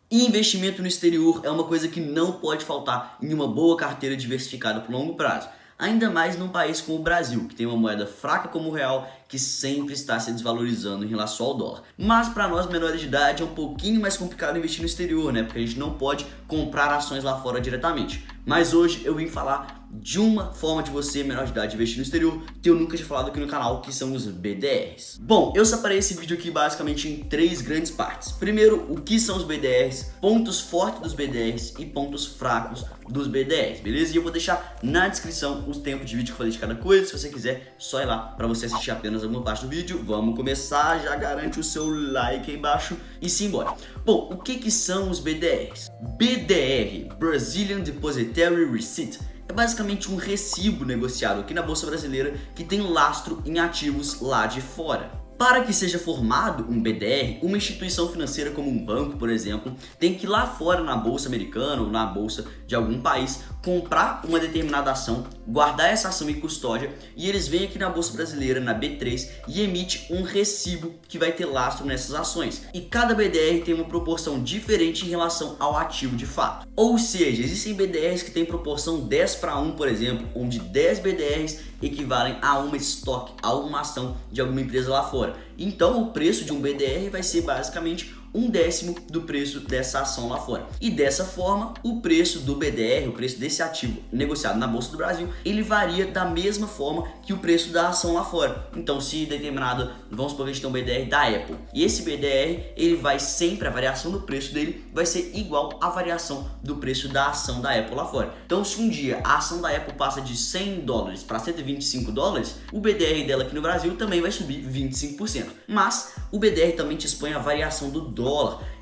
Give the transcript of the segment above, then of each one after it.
Investimento no exterior é uma coisa que não pode faltar em uma boa carteira diversificada por longo prazo. Ainda mais num país como o Brasil, que tem uma moeda fraca como o real, que sempre está se desvalorizando em relação ao dólar. Mas para nós menores de idade é um pouquinho mais complicado investir no exterior, né? Porque a gente não pode comprar ações lá fora diretamente. Mas hoje eu vim falar de uma forma de você, menor de idade, investir no exterior, que eu nunca tinha falado aqui no canal, que são os BDRs. Bom, eu separei esse vídeo aqui basicamente em três grandes partes. Primeiro, o que são os BDRs, pontos fortes dos BDRs e pontos fracos dos BDRs, beleza? E eu vou deixar na descrição os tempos de vídeo que eu falei de cada coisa, se você quiser, só ir lá para você assistir apenas alguma parte do vídeo. Vamos começar, já garante o seu like aí embaixo e simbora. Bom, o que são os BDRs? BDR, Brazilian Depositary Receipt, é basicamente um recibo negociado aqui na Bolsa Brasileira que tem lastro em ativos lá de fora. Para que seja formado um BDR, uma instituição financeira como um banco, por exemplo, tem que ir lá fora na Bolsa Americana ou na Bolsa de algum país comprar uma determinada ação, guardar essa ação em custódia e eles vêm aqui na Bolsa Brasileira, na B3, e emite um recibo que vai ter lastro nessas ações. E cada BDR tem uma proporção diferente em relação ao ativo de fato. Ou seja, existem BDRs que têm proporção 10:1, por exemplo, onde 10 BDRs equivalem a uma estoque, a uma ação de alguma empresa lá fora. Então o preço de um BDR vai ser basicamente 1/10 do preço dessa ação lá fora. E dessa forma, o preço do BDR, o preço desse ativo negociado na Bolsa do Brasil, ele varia da mesma forma que o preço da ação lá fora. Então, se determinado, vamos supor que a gente tem um BDR da Apple, e esse BDR, ele vai sempre, a variação do preço dele vai ser igual à variação do preço da ação da Apple lá fora. Então, se um dia a ação da Apple passa de $100 para $125, o BDR dela aqui no Brasil também vai subir 25%. Mas o BDR também te expõe a variação do dólar.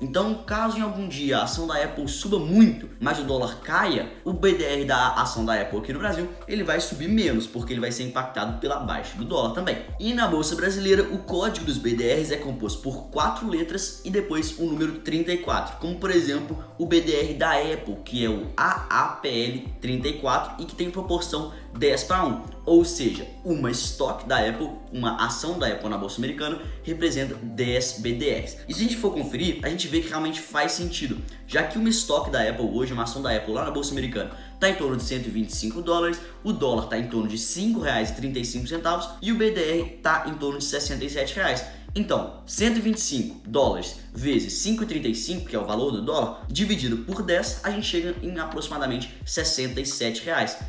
Então, caso em algum dia a ação da Apple suba muito, mas o dólar caia, o BDR da ação da Apple aqui no Brasil, ele vai subir menos, porque ele vai ser impactado pela baixa do dólar também. E na Bolsa Brasileira, o código dos BDRs é composto por 4 letras e depois o número 34, como por exemplo, o BDR da Apple, que é o AAPL34 e que tem proporção 10:1. Ou seja, uma estoque da Apple, uma ação da Apple na Bolsa Americana, representa 10 BDRs. E se a gente for conferir, a gente vê que realmente faz sentido, já que uma estoque da Apple hoje, uma ação da Apple lá na Bolsa Americana, está em torno de $125, o dólar está em torno de R$ 5,35 e o BDR está em torno de R$ 67. Então, $125 vezes 5,35, que é o valor do dólar, dividido por 10, a gente chega em aproximadamente R$ 67.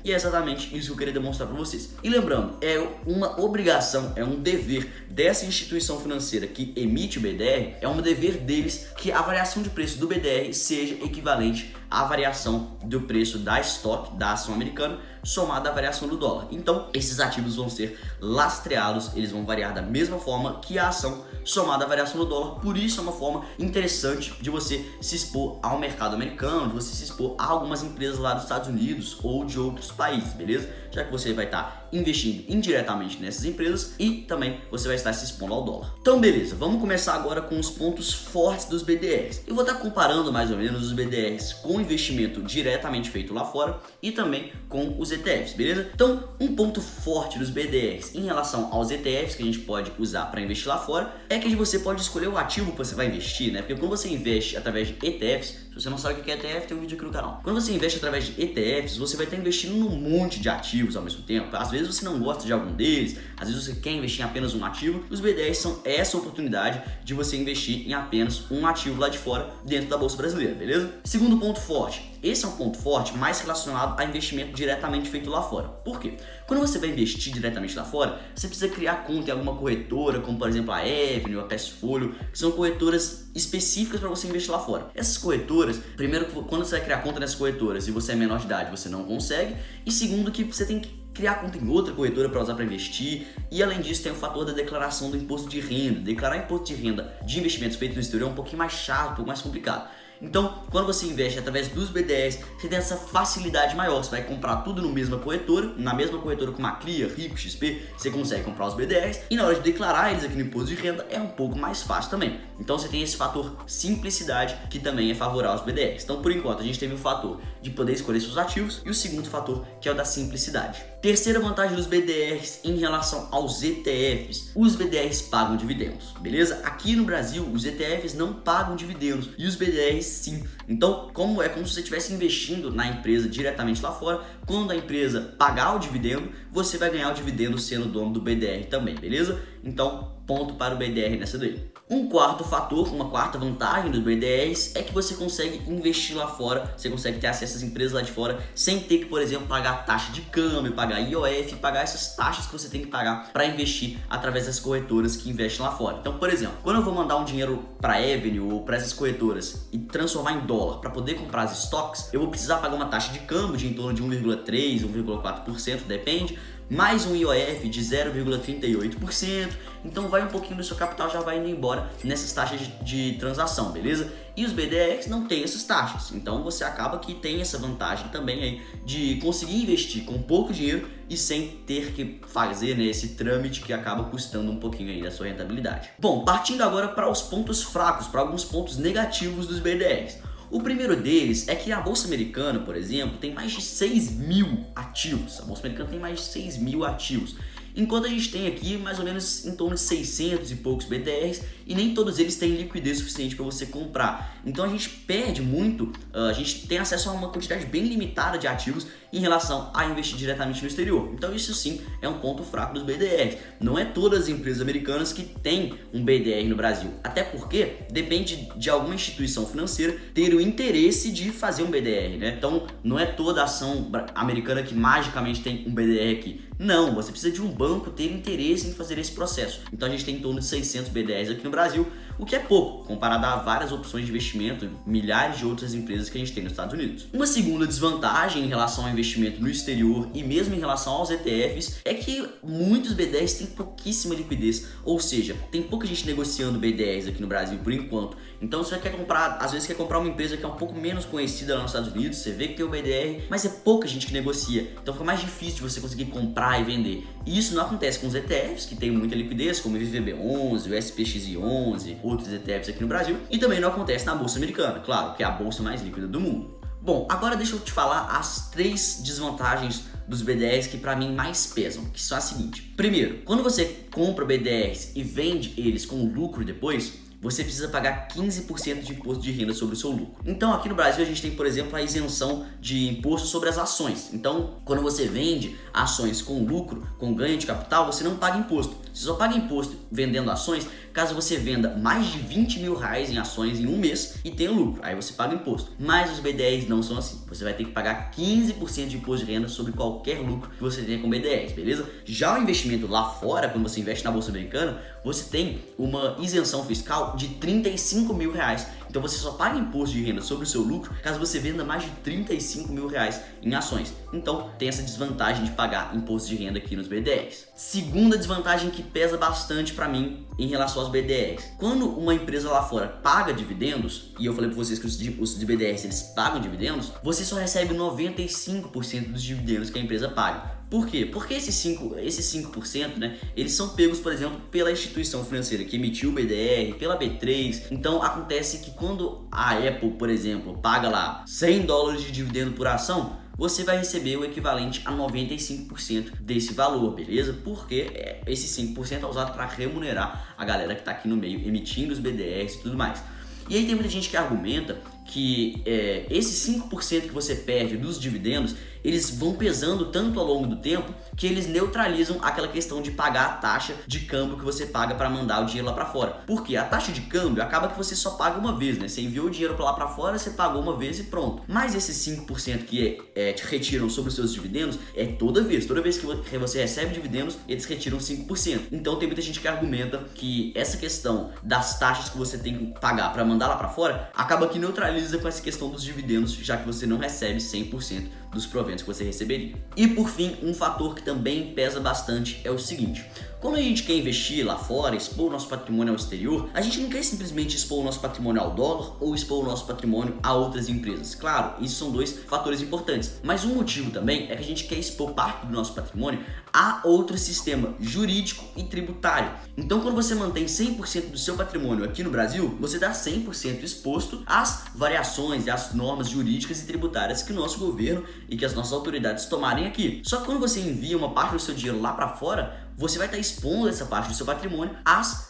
E é exatamente isso que eu queria demonstrar para vocês. E lembrando, é uma obrigação, é um dever dessa instituição financeira que emite o BDR, é um dever deles que a variação de preço do BDR seja equivalente à variação do preço da estoque, da ação americana, somada à variação do dólar. Então, esses ativos vão ser lastreados, eles vão variar da mesma forma que a ação somada à variação do dólar. Por isso é uma forma interessante de você se expor ao mercado americano, de você se expor a algumas empresas lá dos Estados Unidos ou de outros países, beleza? Já que você vai estar investindo indiretamente nessas empresas e também você vai estar se expondo ao dólar. Então beleza, vamos começar agora com os pontos fortes dos BDRs. Eu vou estar comparando mais ou menos os BDRs com investimento diretamente feito lá fora e também com os ETFs, beleza? Então, um ponto forte dos BDRs em relação aos ETFs que a gente pode usar para investir lá fora é que você pode escolher o ativo que você vai investir, né? Porque quando você investe através de ETFs, se você não sabe o que é ETF, tem um vídeo aqui no canal. Quando você investe através de ETFs, você vai estar investindo num monte de ativos ao mesmo tempo. Às vezes você não gosta de algum deles, às vezes você quer investir em apenas um ativo. Os BDRs são essa oportunidade de você investir em apenas um ativo lá de fora dentro da Bolsa Brasileira, beleza? Segundo ponto forte. Esse é um ponto forte mais relacionado a investimento diretamente feito lá fora. Por quê? Quando você vai investir diretamente lá fora, você precisa criar conta em alguma corretora, como por exemplo a Avenue, a Passfolio, que são corretoras específicas para você investir lá fora. Essas corretoras, primeiro, quando você vai criar conta nessas corretoras e você é menor de idade, você não consegue. E segundo, que você tem que criar conta em outra corretora para usar para investir. E além disso, tem o fator da declaração do imposto de renda. Declarar imposto de renda de investimentos feitos no exterior é um pouquinho mais chato, um pouco mais complicado. Então, quando você investe através dos BDRs, você tem essa facilidade maior. Você vai comprar tudo na mesma corretora como a Clear, Rico, XP, você consegue comprar os BDRs e na hora de declarar eles aqui no imposto de renda é um pouco mais fácil também. Então você tem esse fator simplicidade que também é favorável aos BDRs. Então, por enquanto, a gente teve o fator de poder escolher seus ativos e o segundo fator, que é o da simplicidade. Terceira vantagem dos BDRs em relação aos ETFs, os BDRs pagam dividendos, beleza? Aqui no Brasil, os ETFs não pagam dividendos e os BDRs sim. Então, como se você estivesse investindo na empresa diretamente lá fora, quando a empresa pagar o dividendo, você vai ganhar o dividendo sendo dono do BDR também, beleza? Então, ponto para o BDR nessa daí. Um quarto fator, uma quarta vantagem dos BDRs é que você consegue investir lá fora, você consegue ter acesso às empresas lá de fora sem ter que, por exemplo, pagar taxa de câmbio, pagar IOF, pagar essas taxas que você tem que pagar para investir através das corretoras que investem lá fora. Então, por exemplo, quando eu vou mandar um dinheiro para a Avenue ou para essas corretoras e transformar em dólar para poder comprar as stocks, eu vou precisar pagar uma taxa de câmbio de em torno de 1,3%, 1,4%, depende, mais um IOF de 0,38%, então vai um pouquinho do seu capital, já vai indo embora nessas taxas de transação, beleza? E os BDRs não têm essas taxas, então você acaba que tem essa vantagem também aí de conseguir investir com pouco dinheiro e sem ter que fazer, né, esse trâmite que acaba custando um pouquinho aí da sua rentabilidade. Bom, partindo agora para os pontos fracos, para alguns pontos negativos dos BDRs. O primeiro deles é que a Bolsa Americana, por exemplo, tem mais de 6 mil ativos. A Bolsa Americana tem mais de 6 mil ativos. Enquanto a gente tem aqui mais ou menos em torno de 600 e poucos BDRs e nem todos eles têm liquidez suficiente para você comprar. Então a gente perde muito, a gente tem acesso a uma quantidade bem limitada de ativos em relação a investir diretamente no exterior. Então isso sim é um ponto fraco dos BDRs. Não é todas as empresas americanas que têm um BDR no Brasil, até porque depende de alguma instituição financeira ter o interesse de fazer um BDR, né? Então não é toda ação americana que magicamente tem um BDR aqui. Não, você precisa de um banco ter interesse em fazer esse processo. Então a gente tem em torno de 600 BDRs aqui no Brasil, o que é pouco, comparado a várias opções de investimento, milhares de outras empresas que a gente tem nos Estados Unidos. Uma segunda desvantagem em relação ao investimento no exterior e mesmo em relação aos ETFs é que muitos BDRs têm pouquíssima liquidez, ou seja, tem pouca gente negociando BDRs aqui no Brasil por enquanto. Então você quer comprar, às vezes quer comprar uma empresa que é um pouco menos conhecida lá nos Estados Unidos, você vê que tem o BDR, mas é pouca gente que negocia, então fica mais difícil de você conseguir comprar e vender. E isso não acontece com os ETFs, que tem muita liquidez, como o VVB11, o SPXI11, outros ETFs aqui no Brasil, e também não acontece na Bolsa Americana, claro, que é a bolsa mais líquida do mundo. Bom, agora deixa eu te falar as 3 desvantagens dos BDRs que para mim mais pesam, que são as seguintes. Primeiro, quando você compra BDRs e vende eles com lucro depois, você precisa pagar 15% de imposto de renda sobre o seu lucro. Então aqui no Brasil a gente tem, por exemplo, a isenção de imposto sobre as ações. Então quando você vende ações com lucro, com ganho de capital, você não paga imposto. Você só paga imposto vendendo ações caso você venda mais de 20 mil reais em ações em um mês e tenha lucro. Aí você paga imposto. Mas os BDRs não são assim. Você vai ter que pagar 15% de imposto de renda sobre qualquer lucro que você tenha com BDRs, beleza? Já o investimento lá fora, quando você investe na Bolsa Americana, você tem uma isenção fiscal de 35 mil reais. Então você só paga imposto de renda sobre o seu lucro caso você venda mais de 35 mil reais em ações. Então tem essa desvantagem de pagar imposto de renda aqui nos BDRs. Segunda desvantagem que pesa bastante para mim em relação aos BDRs. Quando uma empresa lá fora paga dividendos, e eu falei para vocês que os BDRs eles pagam dividendos, você só recebe 95% dos dividendos que a empresa paga. Por quê? Porque esses 5%, né, eles são pegos, por exemplo, pela instituição financeira que emitiu o BDR, pela B3. Então acontece que quando a Apple, por exemplo, paga lá $100 de dividendo por ação, você vai receber o equivalente a 95% desse valor, beleza? Porque esse 5% é usado para remunerar a galera que está aqui no meio, emitindo os BDRs e tudo mais. E aí tem muita gente que argumenta que esses 5% que você perde dos dividendos, eles vão pesando tanto ao longo do tempo que eles neutralizam aquela questão de pagar a taxa de câmbio que você paga para mandar o dinheiro lá para fora. Porque a taxa de câmbio acaba que você só paga uma vez, né? Você enviou o dinheiro para lá para fora, você pagou uma vez e pronto. Mas esses 5% que te retiram sobre os seus dividendos é toda vez que você recebe dividendos, eles retiram 5%. Então tem muita gente que argumenta que essa questão das taxas que você tem que pagar para mandar lá para fora acaba que neutraliza com essa questão dos dividendos, já que você não recebe 100% dos proventos que você receberia. E por fim, um fator que também pesa bastante é o seguinte: quando a gente quer investir lá fora, expor o nosso patrimônio ao exterior, a gente não quer simplesmente expor o nosso patrimônio ao dólar ou expor o nosso patrimônio a outras empresas. Claro, isso são 2 fatores importantes, mas um motivo também é que a gente quer expor parte do nosso patrimônio a outro sistema jurídico e tributário. Então quando você mantém 100% do seu patrimônio aqui no Brasil, você dá 100% exposto às variações e às normas jurídicas e tributárias que o nosso governo e que as nossas autoridades tomarem aqui. Só que quando você envia uma parte do seu dinheiro lá para fora, você vai estar expondo essa parte do seu patrimônio às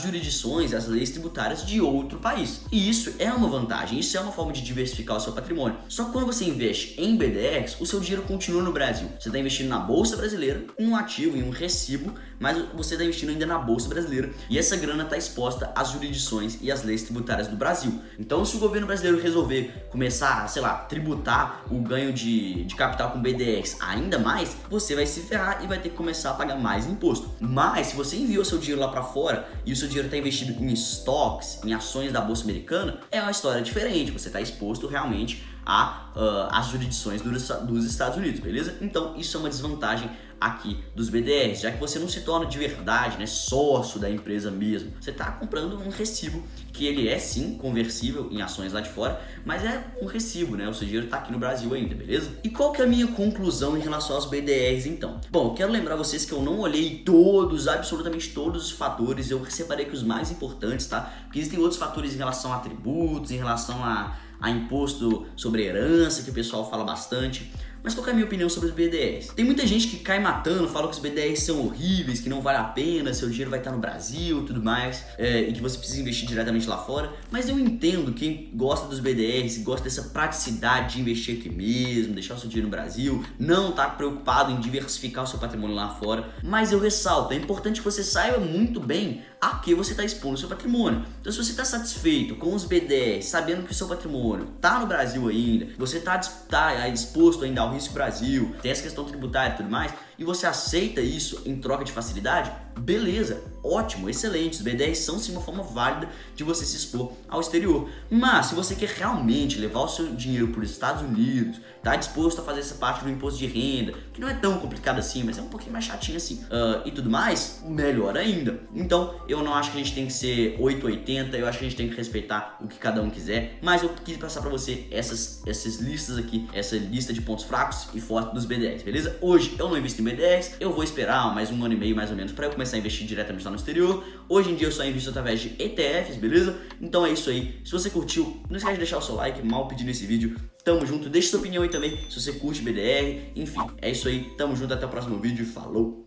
jurisdições, às leis tributárias de outro país. E isso é uma vantagem, isso é uma forma de diversificar o seu patrimônio. Só que quando você investe em BDRs, o seu dinheiro continua no Brasil. Você está investindo na Bolsa Brasileira, em um ativo, em um recibo, mas você está investindo ainda na Bolsa Brasileira e essa grana está exposta às jurisdições e às leis tributárias do Brasil. Então, se o governo brasileiro resolver começar, sei lá, tributar o ganho de capital com BDRs ainda mais, você vai se ferrar e vai ter que começar a pagar mais imposto. Mas, se você enviou seu dinheiro lá para fora e o seu dinheiro está investido em stocks, em ações da Bolsa Americana, é uma história diferente. Você está exposto realmente às jurisdições dos Estados Unidos, beleza? Então, isso é uma desvantagem aqui dos BDRs, já que você não se torna de verdade, né, sócio da empresa mesmo. Você está comprando um recibo que ele é sim conversível em ações lá de fora, mas é um recibo, né? O seu dinheiro está aqui no Brasil ainda, beleza? E qual que é a minha conclusão em relação aos BDRs então? Bom, eu quero lembrar vocês que eu não olhei absolutamente todos os fatores, eu separei aqui os mais importantes, tá? Porque existem outros fatores em relação a tributos, em relação a imposto sobre herança, que o pessoal fala bastante. Mas qual é a minha opinião sobre os BDRs? Tem muita gente que cai matando, fala que os BDRs são horríveis, que não vale a pena, seu dinheiro vai estar no Brasil e tudo mais, e que você precisa investir diretamente lá fora. Mas eu entendo quem gosta dos BDRs, gosta dessa praticidade de investir aqui mesmo, deixar o seu dinheiro no Brasil, não tá preocupado em diversificar o seu patrimônio lá fora. Mas eu ressalto, é importante que você saiba muito bem a que você está expondo o seu patrimônio. Então, se você está satisfeito com os BDRs, sabendo que o seu patrimônio está no Brasil ainda, você está disposto ainda ao risco Brasil, tem essa questão tributária e tudo mais, e você aceita isso em troca de facilidade, beleza, ótimo, excelente. Os BDRs são sim uma forma válida de você se expor ao exterior. Mas se você quer realmente levar o seu dinheiro para os Estados Unidos, tá disposto a fazer essa parte do imposto de renda, que não é tão complicado assim, mas é um pouquinho mais chatinho assim, e tudo mais, melhor ainda. Então, eu não acho que a gente tem que ser 880, eu acho que a gente tem que respeitar o que cada um quiser, mas eu quis passar para você essas listas aqui, essa lista de pontos fracos e fortes dos BDRs, beleza? Hoje eu não invisto em BDRs, eu vou esperar mais um ano e meio mais ou menos para eu começar a investir diretamente lá no exterior. Hoje em dia eu só invisto através de ETFs, beleza? Então é isso aí. Se você curtiu, não esquece de deixar o seu like, mal pedindo esse vídeo. Tamo junto, deixa sua opinião aí também se você curte BDR. Enfim, é isso aí. Tamo junto, até o próximo vídeo. Falou!